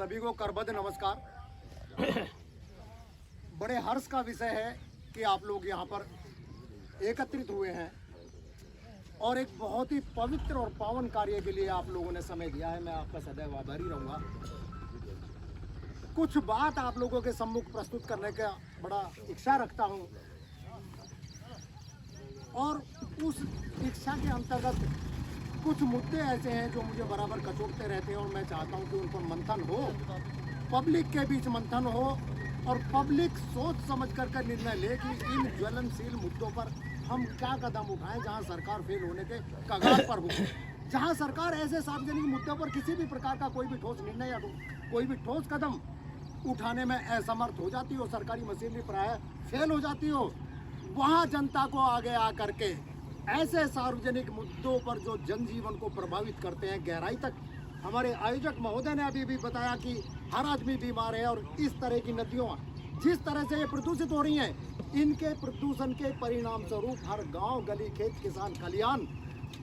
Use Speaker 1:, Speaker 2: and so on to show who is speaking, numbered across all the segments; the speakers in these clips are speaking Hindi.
Speaker 1: सभी को करबद्ध नमस्कार। बड़े हर्ष का विषय है कि आप लोग यहाँ पर एकत्रित हुए हैं और एक बहुत ही पवित्र और पावन कार्य के लिए आप लोगों ने समय दिया है। मैं आपका सदैव आभारी रहूँगा। कुछ बात आप लोगों के सम्मुख प्रस्तुत करने का बड़ा इच्छा रखता हूँ और उस इच्छा के अंतर्गत कुछ मुद्दे ऐसे हैं जो मुझे बराबर कचोटते रहते हैं और मैं चाहता हूं कि उन पर मंथन हो, पब्लिक के बीच मंथन हो और पब्लिक सोच समझ कर निर्णय ले कि इन ज्वलनशील मुद्दों पर हम क्या कदम उठाएं जहां सरकार फेल होने के कगार पर हो, जहां सरकार ऐसे सार्वजनिक मुद्दों पर किसी भी प्रकार का कोई भी ठोस निर्णय या कोई भी ठोस कदम उठाने में असमर्थ हो जाती हो, सरकारी मशीनरी प्राय फेल हो जाती हो, वहाँ जनता को आगे आकर के ऐसे सार्वजनिक मुद्दों पर जो जनजीवन को प्रभावित करते हैं गहराई तक। हमारे आयोजक महोदय ने अभी भी बताया कि हर आदमी बीमार है और इस तरह की नदियों जिस तरह से ये प्रदूषित हो रही हैं, इनके प्रदूषण के परिणाम स्वरूप हर गांव गली खेत किसान खलिहान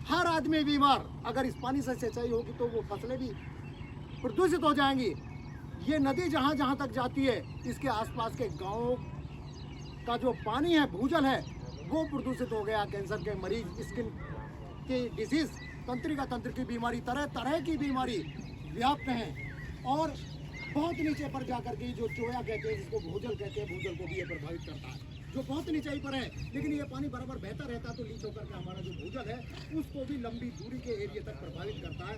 Speaker 1: हर आदमी बीमार। अगर इस पानी से सिंचाई होगी तो वो फसलें भी प्रदूषित हो जाएंगी। ये नदी जहाँ जहाँ तक जाती है, इसके आसपास के गाँवों का जो पानी है, भूजल है, वो प्रदूषित हो गया। कैंसर के मरीज, स्किन की डिजीज, तंत्रिका तंत्र की बीमारी, तरह तरह की बीमारी व्याप्त हैं और बहुत नीचे पर जाकर के जो चोया कहते हैं, जिसको भूजल कहते हैं, भूजल को भी ये प्रभावित करता है, जो बहुत नीचाई पर है। लेकिन ये पानी बराबर बहता रहता तो नीचे होकर के हमारा जो भूजल है उसको भी लंबी दूरी के एरिया तक प्रभावित करता है।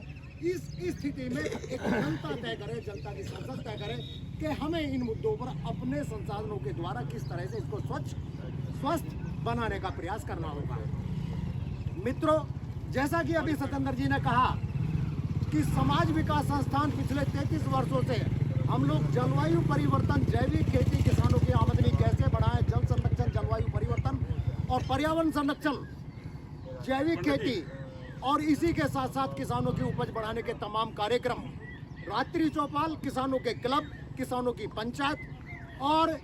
Speaker 1: इस स्थिति में एक जनता तय करे, जनता की संसद तय करे कि हमें इन मुद्दों पर अपने संसाधनों के द्वारा किस तरह से इसको स्वस्थ बनाने का प्रयास करना होगा। मित्रों, जैसा कि अभी सतेंद्र जी ने कहा कि समाज विकास संस्थान पिछले 33 वर्षों से हम लोग जलवायु परिवर्तन, जैविक खेती, किसानों की आमदनी कैसे बढ़ाएं, जल संरक्षण, जलवायु परिवर्तन और पर्यावरण संरक्षण, जैविक खेती और इसी के साथ साथ किसानों की उपज बढ़ाने के तमाम कार्यक्रम, रात्रि चौपाल, किसानों के क्लब, किसानों की पंचायत और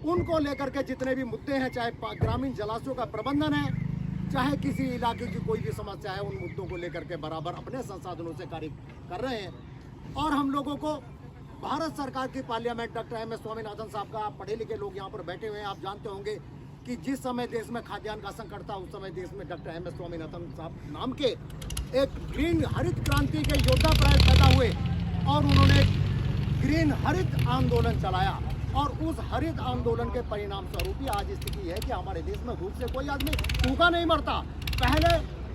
Speaker 1: उनको लेकर के जितने भी मुद्दे हैं, चाहे ग्रामीण जलाशयों का प्रबंधन है, चाहे किसी इलाके की कोई भी समस्या है, उन मुद्दों को लेकर के बराबर अपने संसाधनों से कार्य कर रहे हैं। और हम लोगों को भारत सरकार की parliament, doctor M S Swaminathan साहब का, पढ़े लिखे लोग यहाँ पर बैठे हुए हैं, आप जानते होंगे कि जिस समय देश में खाद्यान्न का संकट था, उस समय देश में डॉक्टर एम एस स्वामीनाथन साहब नाम के एक ग्रीन हरित क्रांति के योद्धा प्राय पैदा हुए और उन्होंने ग्रीन हरित आंदोलन चलाया और उस हरित आंदोलन के परिणाम स्वरूप ही आज स्थिति है कि हमारे देश में भूख से कोई आदमी भूखा नहीं मरता। पहले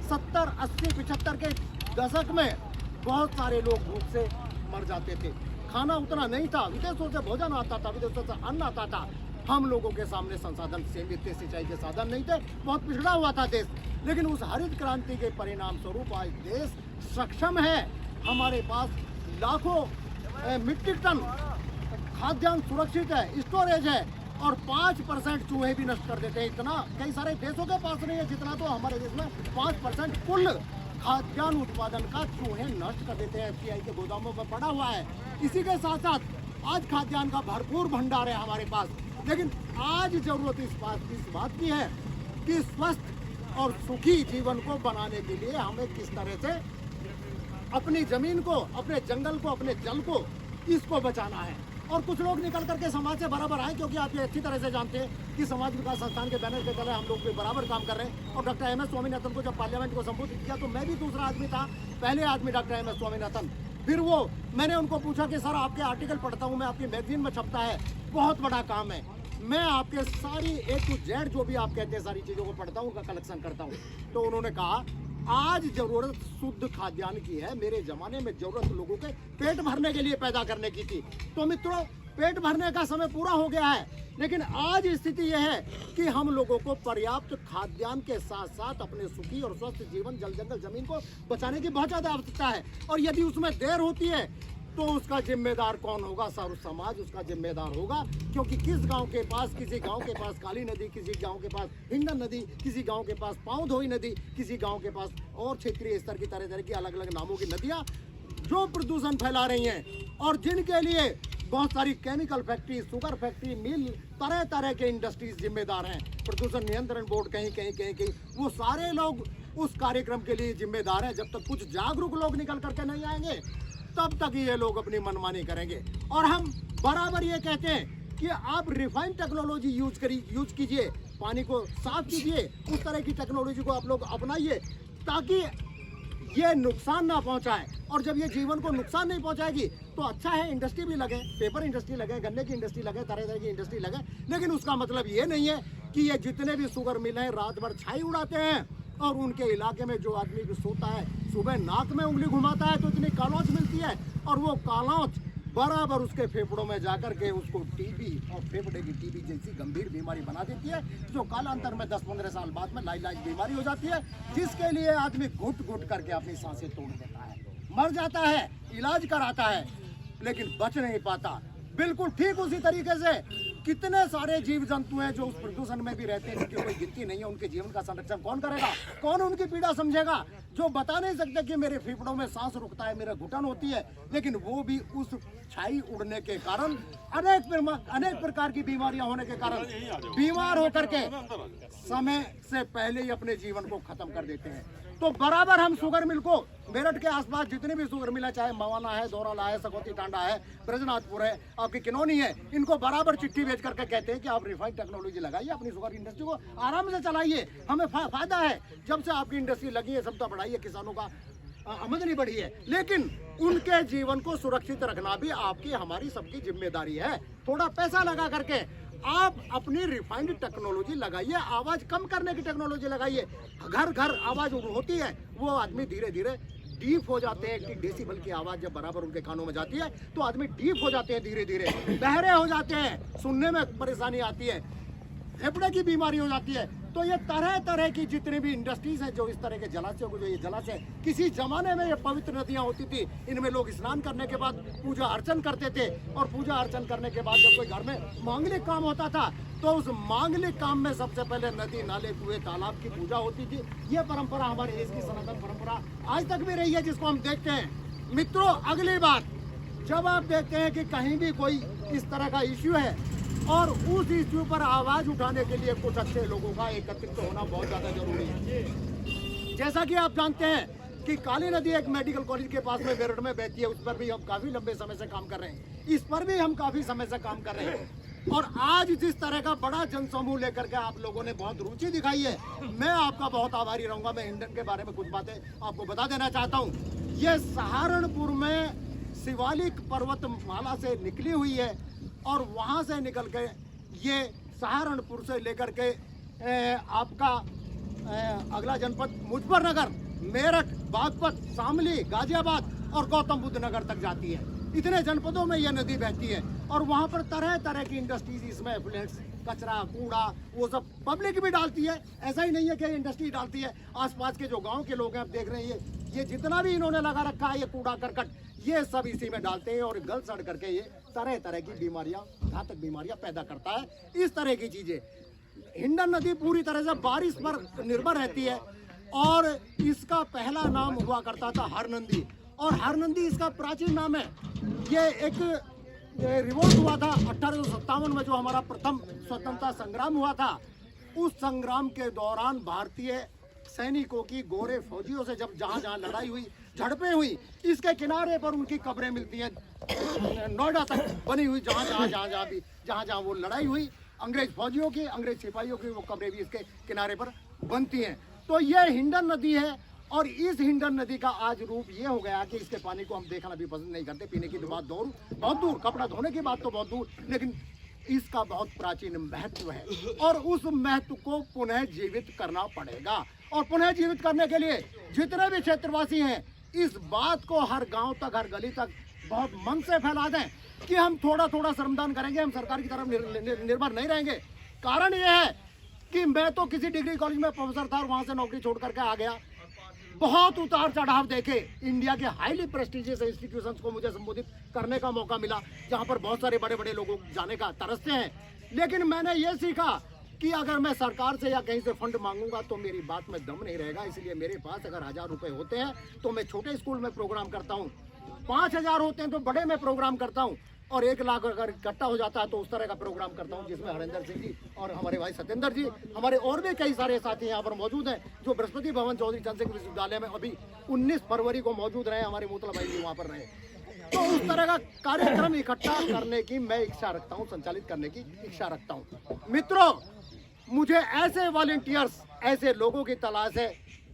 Speaker 1: 70, 80, 75 के दशक में बहुत सारे लोग भूख से मर जाते थे। खाना उतना नहीं था, विदेशों से भोजन आता था, विदेशों से अन्न आता था। हम लोगों के सामने संसाधन सीमित थे, सिंचाई के साधन नहीं थे, बहुत पिछड़ा हुआ था देश। लेकिन उस हरित क्रांति के परिणाम स्वरूप आज देश सक्षम है। हमारे पास लाखों मीट्रिक टन खाद्यान्न सुरक्षित है, स्टोरेज है और 5% चूहे भी नष्ट कर देते हैं। इतना कई सारे देशों के पास नहीं है जितना तो हमारे देश में 5% कुल खाद्यान्न उत्पादन का चूहे नष्ट कर देते हैं, एफसीआई के गोदामों में पड़ा हुआ है। इसी के साथ साथ आज खाद्यान्न का भरपूर भंडार है हमारे पास। लेकिन आज जरूरत इस बात की है कि स्वस्थ और सुखी जीवन को बनाने के लिए हमें किस तरह से अपनी जमीन को, अपने जंगल को, अपने जल को, इसको बचाना है। और कुछ लोग निकल करके समाज से बराबर आए, क्योंकि आप ये अच्छी तरह से जानते हैं कि समाज विकास संस्थान के बैनर के तले हम लोग भी बराबर काम कर रहे हैं। और डॉक्टर एम एस स्वामीनाथन को जब पार्लियामेंट को संबोधित किया तो मैं भी दूसरा आदमी था, पहले आदमी डॉक्टर एम एस स्वामीनाथन। फिर वो मैंने उनको पूछा कि सर आपके आर्टिकल पढ़ता हूँ मैं, आपकी मैगजीन में छपता है, बहुत बड़ा काम है, मैं आपके सारी A to Z जो भी आप कहते हैं सारी चीज़ों को पढ़ता हूँ, उनका कलेक्शन करता हूँ। तो उन्होंने कहा आज जरूरत शुद्ध खाद्यान्न की है, मेरे जमाने में जरूरत लोगों के पेट भरने के लिए पैदा करने की थी। तो मित्रों, पेट भरने का समय पूरा हो गया है, लेकिन आज स्थिति यह है कि हम लोगों को पर्याप्त खाद्यान्न के साथ साथ अपने सुखी और स्वस्थ जीवन, जल जंगल जमीन को बचाने की बहुत ज़्यादा आवश्यकता है। और यदि उसमें देर होती है तो उसका जिम्मेदार कौन होगा? सर्व समाज उसका जिम्मेदार होगा, क्योंकि किस गांव के पास, किसी गांव के पास काली नदी, किसी गांव के पास हिंडन नदी, किसी गांव के पास पाँवधोई नदी, किसी गांव के पास और क्षेत्रीय स्तर की तरह तरह की अलग अलग नामों की नदियां जो प्रदूषण फैला रही हैं और जिनके लिए बहुत सारी केमिकल फैक्ट्री, शुगर फैक्ट्री, मिल, तरह तरह के इंडस्ट्रीज जिम्मेदार हैं। प्रदूषण नियंत्रण बोर्ड कहीं, वो सारे लोग उस कार्यक्रम के लिए जिम्मेदार हैं। जब तक कुछ जागरूक लोग निकल करके नहीं आएंगे तब तक ये लोग अपनी मनमानी करेंगे। और हम बराबर ये कहते हैं कि आप रिफाइंड टेक्नोलॉजी यूज कीजिए, पानी को साफ कीजिए, उस तरह की टेक्नोलॉजी को आप लोग अपनाइए ताकि ये नुकसान ना पहुंचाए। और जब ये जीवन को नुकसान नहीं पहुंचाएगी तो अच्छा है, इंडस्ट्री भी लगे, पेपर इंडस्ट्री लगे, गन्ने की इंडस्ट्री लगे, तरह तरह की इंडस्ट्री लगे, लेकिन उसका मतलब ये नहीं है कि ये जितने भी शुगर मिल हैं रात भर छाई उड़ाते हैं और उनके इलाके में जो आदमी भी सोता है सुबह नाक में उंगली घुमाता है तो इतनी कालौच मिलती है और वो कालौच बराबर उसके फेफड़ों में जाकर के उसको टीबी और फेफड़े की टीबी जैसी गंभीर बीमारी बना देती है, जो कालांतर में 10-15 साल बाद में लाइलाज बीमारी हो जाती है, जिसके लिए आदमी घुट घुट करके अपनी सांसें तोड़ देता है, मर जाता है, इलाज कराता है लेकिन बच नहीं पाता। बिल्कुल ठीक उसी तरीके से कितने सारे जीव जंतु हैं जो उस प्रदूषण में भी रहते हैं, जिनकी कोई गिनती नहीं है, उनके जीवन का संरक्षण कौन करेगा, कौन उनकी पीड़ा समझेगा, जो बता नहीं सकते कि मेरे फेफड़ों में सांस रुकता है, मेरा घुटन होती है, लेकिन वो भी उस छाई उड़ने के कारण अनेक प्रकार की बीमारियां होने के कारण बीमार होकर के समय से पहले ही अपने जीवन को खत्म कर देते हैं। तो बराबर हम शुगर मिल को मेरठ के आसपास जितने भी शुगर मिल है, चाहे मवाना है, दौराला है, सकौती टांडा है, ब्रजनाथपुर है, आपकी किनौनी है, इनको बराबर चिट्ठी भेज करके कहते हैं कि आप रिफाइंड टेक्नोलॉजी लगाइए, अपनी शुगर इंडस्ट्री को आराम से चलाइए, हमें फायदा है। जब से आपकी इंडस्ट्री लगी है सबका बढ़ाई है, किसानों का आमदनी बढ़ी है, लेकिन उनके जीवन को सुरक्षित रखना भी आपकी हमारी सबकी जिम्मेदारी है। थोड़ा पैसा लगा करके आप अपनी रिफाइंड टेक्नोलॉजी लगाइए, आवाज कम करने की टेक्नोलॉजी लगाइए। घर घर आवाज होती है, वो आदमी धीरे धीरे डीप हो जाते हैं कि डेसिबल की आवाज जब बराबर उनके कानों में जाती है तो आदमी डीप हो जाते हैं, धीरे धीरे बहरे हो जाते हैं, सुनने में परेशानी आती है, फेफड़े की बीमारी हो जाती है। तो ये तरह तरह की जितने भी इंडस्ट्रीज हैं, जो इस तरह के जलाशयों को, जो ये जलाशय किसी जमाने में ये पवित्र नदियां होती थी, इनमें लोग स्नान करने के बाद पूजा अर्चन करते थे और पूजा अर्चन करने के बाद जब कोई घर में मांगलिक काम होता था तो उस मांगलिक काम में सबसे पहले नदी, नाले, कुएं, तालाब की पूजा होती थी। ये परंपरा हमारे देश की सनातन परंपरा आज तक भी रही है, जिसको हम देखते हैं। मित्रों, अगली बात जब आप देखते हैं कि कहीं भी कोई इस तरह का इश्यू है और उस इश्यू पर आवाज उठाने के लिए कुछ अच्छे लोगों का एकत्रित होना बहुत ज्यादा जरूरी है। जैसा कि आप जानते हैं कि काली नदी एक मेडिकल कॉलेज के पास में मेरठ में बहती है, उस पर भी हम काफी लंबे समय से काम कर रहे हैं, इस पर भी हम काफी समय से काम कर रहे हैं। और आज जिस तरह का बड़ा जनसमूह लेकर के आप लोगों ने बहुत रुचि दिखाई है, मैं आपका बहुत आभारी रहूंगा। मैं हिंडन के बारे में कुछ बातें आपको बता देना चाहता हूँ। ये सहारनपुर में शिवालिक पर्वतमाला से निकली हुई है और वहाँ से निकल के ये सहारनपुर से लेकर के आपका अगला जनपद मुजफ्फरनगर, मेरठ, बागपत, शामली, गाजियाबाद और गौतम बुद्ध नगर तक जाती है। इतने जनपदों में यह नदी बहती है और वहाँ पर तरह तरह की इंडस्ट्रीज, इसमें एफ्लुएंट्स, कचरा, कूड़ा, वो सब पब्लिक भी डालती है। ऐसा ही नहीं है कि इंडस्ट्री डालती है, आसपास के जो गांव के लोग हैं, आप देख रहे हैं ये जितना भी इन्होंने लगा रखा है, ये कूड़ा करकट, ये सब इसी में डालते हैं और गल सड़ करके ये तरह तरह की बीमारियां, घातक बीमारियां पैदा करता है। इस तरह की चीजें, हिंडन नदी पूरी तरह से बारिश पर निर्भर रहती है और इसका पहला नाम हुआ करता था हरनंदी, और हरनंदी इसका प्राचीन नाम है। ये एक रिवोल्ट हुआ था 1857 में, जो हमारा प्रथम स्वतंत्रता संग्राम हुआ था। उस संग्राम के दौरान भारतीय सैनिकों की गोरे फौजियों से जब जहाँ जहाँ लड़ाई हुई, झड़पें हुई, इसके किनारे पर उनकी कब्रें मिलती हैं, नोएडा तक बनी हुई, जहाँ जहाँ वो लड़ाई हुई, अंग्रेज फौजियों की, अंग्रेज सिपाहियों की, वो कब्रें भी इसके किनारे पर बनती हैं। तो ये हिंडन नदी है और इस हिंडन नदी का आज रूप ये हो गया कि इसके पानी को हम देखना भी पसंद नहीं करते। पीने की तो बात बहुत दूर, कपड़ा धोने की बात तो बहुत दूर, लेकिन इसका बहुत प्राचीन महत्व है और उस महत्व को पुनः जीवित करना पड़ेगा। और पुनः जीवित करने के लिए जितने भी क्षेत्रवासी हैं, इस बात को हर गांव तक, हर गली तक बहुत मन से फैला दें कि हम थोड़ा थोड़ा श्रमदान करेंगे, हम सरकार की तरफ निर्भर नहीं रहेंगे। कारण यह है कि मैं तो किसी डिग्री कॉलेज में प्रोफेसर था और वहां से नौकरी छोड़ करके आ गया। बहुत उतार चढ़ाव देखे, इंडिया के हाईली प्रेस्टिजियस इंस्टीट्यूशंस को मुझे संबोधित करने का मौका मिला, जहां पर बहुत सारे बड़े बड़े लोगों जाने का तरसते हैं। लेकिन मैंने ये सीखा कि अगर मैं सरकार से या कहीं से फंड मांगूंगा तो मेरी बात में दम नहीं रहेगा। इसलिए मेरे पास अगर 1000 रुपए होते हैं तो मैं छोटे स्कूल में प्रोग्राम करता हूँ, 5000 होते हैं तो बड़े में प्रोग्राम करता हूँ, और 1 लाख अगर इकट्ठा हो जाता है तो उस तरह का प्रोग्राम करता हूँ, जिसमें हरेंद्र सिंह जी और हमारे भाई सत्येंद्र जी, हमारे और भी कई सारे साथी यहाँ पर मौजूद हैं, जो बृहस्पति भवन चौधरी चंद्र सिंह विश्वविद्यालय में अभी 19 फरवरी को मौजूद रहे। हमारे मूतला भाई जी वहाँ पर रहे। तो उस तरह का कार्यक्रम इकट्ठा करने की मैं इच्छा रखता हूं, संचालित करने की इच्छा रखता हूं। मित्रों, मुझे ऐसे वॉलंटियर्स, ऐसे लोगों की तलाश है।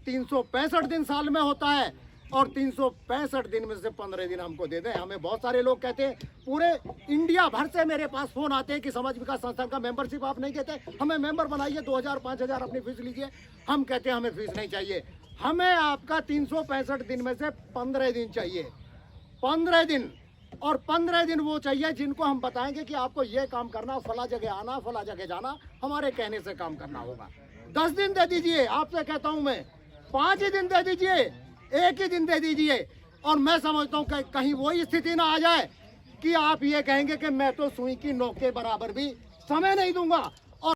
Speaker 1: 365 दिन साल में होता है और 365 दिन में से 15 दिन हमको दे दें। हमें बहुत सारे लोग कहते हैं, पूरे इंडिया भर से मेरे पास फोन आते हैं कि समाज विकास संस्थान का मेंबरशिप आप नहीं कहते, हमें मेंबर बनाइए, 2000 5000 अपनी फीस लीजिए। हम कहते हैं हमें फीस नहीं चाहिए, हमें आपका 365 दिन में से 15 दिन चाहिए। 15 दिन, और 15 दिन वो चाहिए जिनको हम बताएंगे कि आपको ये काम करना, फला जगह आना, फला जगह जाना, हमारे कहने से काम करना होगा। 10 दिन दे दीजिए, आपसे कहता हूं मैं, 5 ही दिन दे दीजिए, 1 ही दिन दे दीजिए। और मैं समझता हूं कि कहीं वही स्थिति ना आ जाए कि आप ये कहेंगे कि मैं तो सुई की नोक के बराबर भी समय नहीं दूंगा।